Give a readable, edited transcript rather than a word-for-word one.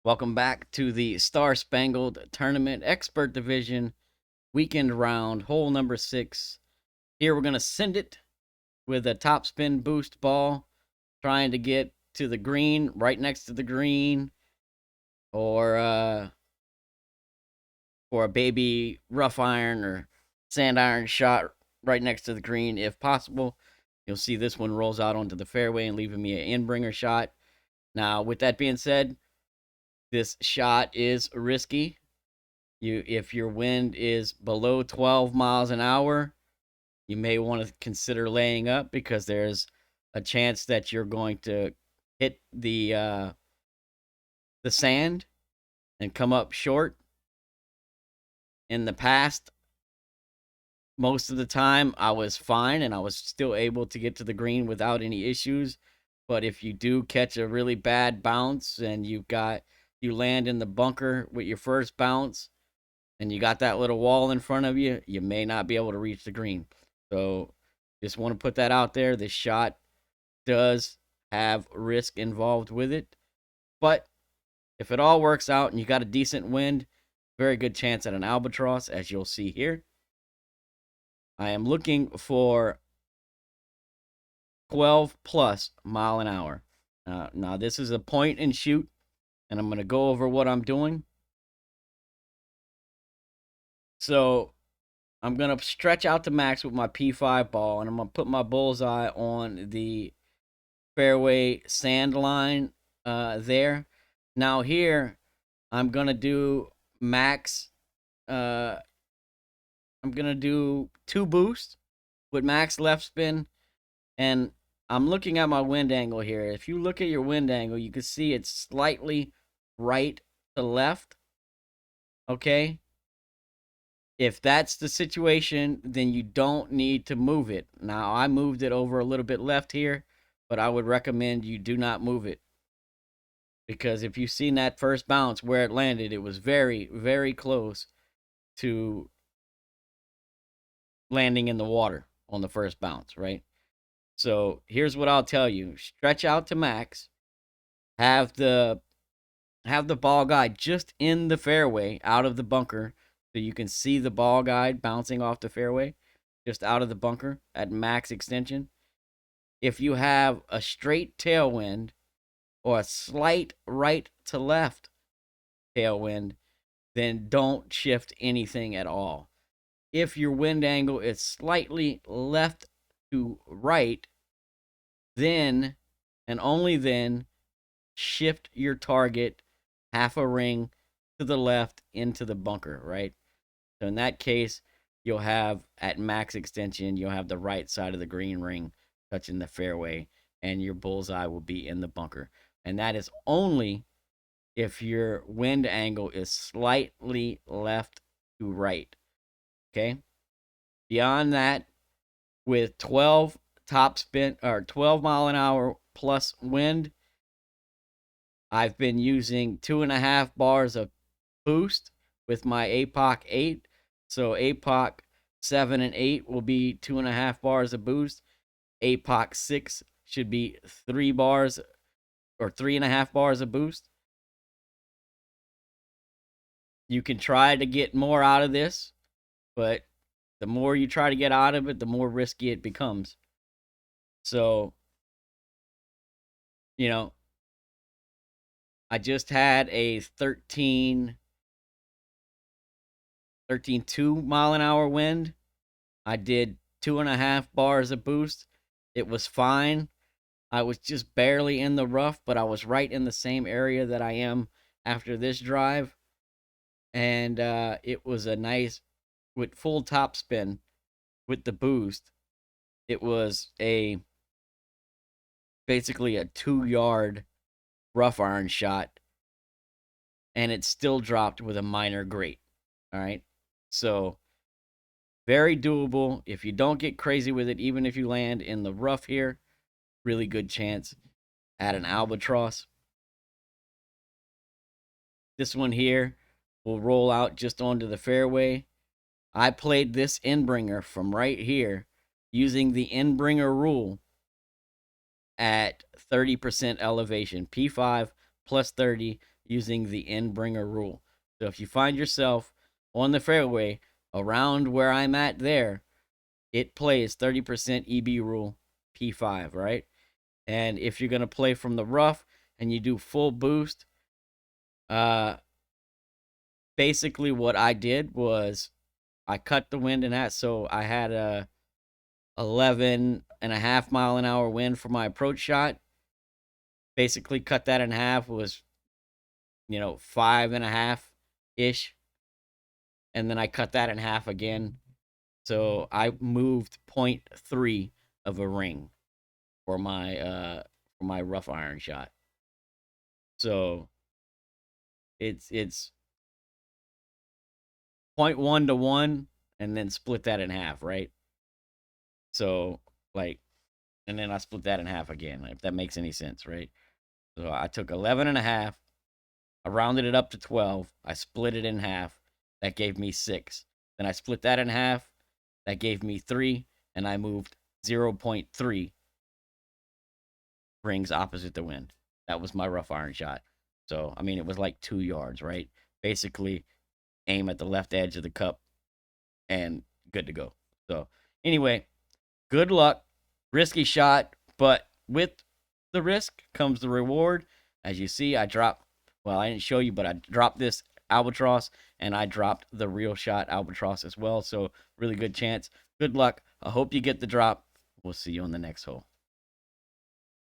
Welcome back to the Star Spangled Tournament Expert Division weekend round, hole number 6. Here we're going to send it with a top spin boost ball, trying to get to the green, right next to the green, or for a baby rough iron or sand iron shot right next to the green if possible. You'll see this one rolls out onto the fairway and leaving me an in-bringer shot. Now, with that being said, this shot is risky. If your wind is below 12 miles an hour, you may want to consider laying up because there's a chance that you're going to hit the sand and come up short. In the past, most of the time I was fine and I was still able to get to the green without any issues. But if you do catch a really bad bounce and you land in the bunker with your first bounce, and you got that little wall in front of you, you may not be able to reach the green. So just want to put that out there. This shot does have risk involved with it. But if it all works out and you got a decent wind, very good chance at an albatross, as you'll see here. I am looking for 12 plus mile an hour. Now this is a point and shoot, and I'm going to go over what I'm doing. So I'm going to stretch out to max with my P5 ball, and I'm going to put my bullseye on the fairway sand line there. Now here, I'm going to do max. I'm going to do 2 boosts with max left spin, and I'm looking at my wind angle here. If you look at your wind angle, you can see it's slightly right to left. Okay? If that's the situation, then you don't need to move it. Now, I moved it over a little bit left here, but I would recommend you do not move it. Because if you've seen that first bounce where it landed, it was very, very close to landing in the water on the first bounce, right? So here's what I'll tell you. Stretch out to max. Have the ball guide just in the fairway, out of the bunker, so you can see the ball guide bouncing off the fairway, just out of the bunker at max extension. If you have a straight tailwind or a slight right to left tailwind, then don't shift anything at all. If your wind angle is slightly left to right, then and only then shift your target half a ring to the left into the bunker, right? So in that case, you'll have, at max extension, you'll have the right side of the green ring touching the fairway, and your bullseye will be in the bunker. And that is only if your wind angle is slightly left to right. Okay? Beyond that, with 12 top spin or 12 mile an hour plus wind, I've been using 2.5 bars of boost with my APOC 8. So APOC 7 and 8 will be 2.5 bars of boost. APOC 6 should be 3 bars or 3.5 bars of boost. You can try to get more out of this, but the more you try to get out of it, the more risky it becomes. So, I just had a 13.2 mile an hour wind. I did 2.5 bars of boost. It was fine. I was just barely in the rough, but I was right in the same area that I am after this drive. And it was a nice, with full top spin with the boost. It was basically a 2-yard rough iron shot, and it still dropped with a minor grate. All right. So very doable. If you don't get crazy with it, even if you land in the rough here, really good chance at an albatross. This one here will roll out just onto the fairway. I played this in-bringer from right here using the in-bringer rule at 30% elevation. P5 plus 30 using the end bringer rule. So if you find yourself on the fairway around where I'm at there, it plays 30% EB rule P5, right? And if you're going to play from the rough and you do full boost, basically what I did was I cut the wind in half. So I had a 11.5 mile an hour wind for my approach shot. Basically cut that in half, was 5.5 ish, and then I cut that in half again. So I moved 0.3 of a ring for my rough iron shot. So it's 0.1 to 1, and then split that in half, right? So like, and then I split that in half again, if that makes any sense, right? So I took 11.5, I rounded it up to 12, I split it in half, that gave me 6. Then I split that in half, that gave me 3, and I moved 0.3 rings opposite the wind. That was my rough iron shot. So, I mean, it was like 2 yards, right? Basically, aim at the left edge of the cup and good to go. So, anyway, good luck. Risky shot, but with the risk comes the reward. As you see, I didn't show you, but I dropped this albatross and I dropped the real shot albatross as well. So, really good chance. Good luck. I hope you get the drop. We'll see you on the next hole.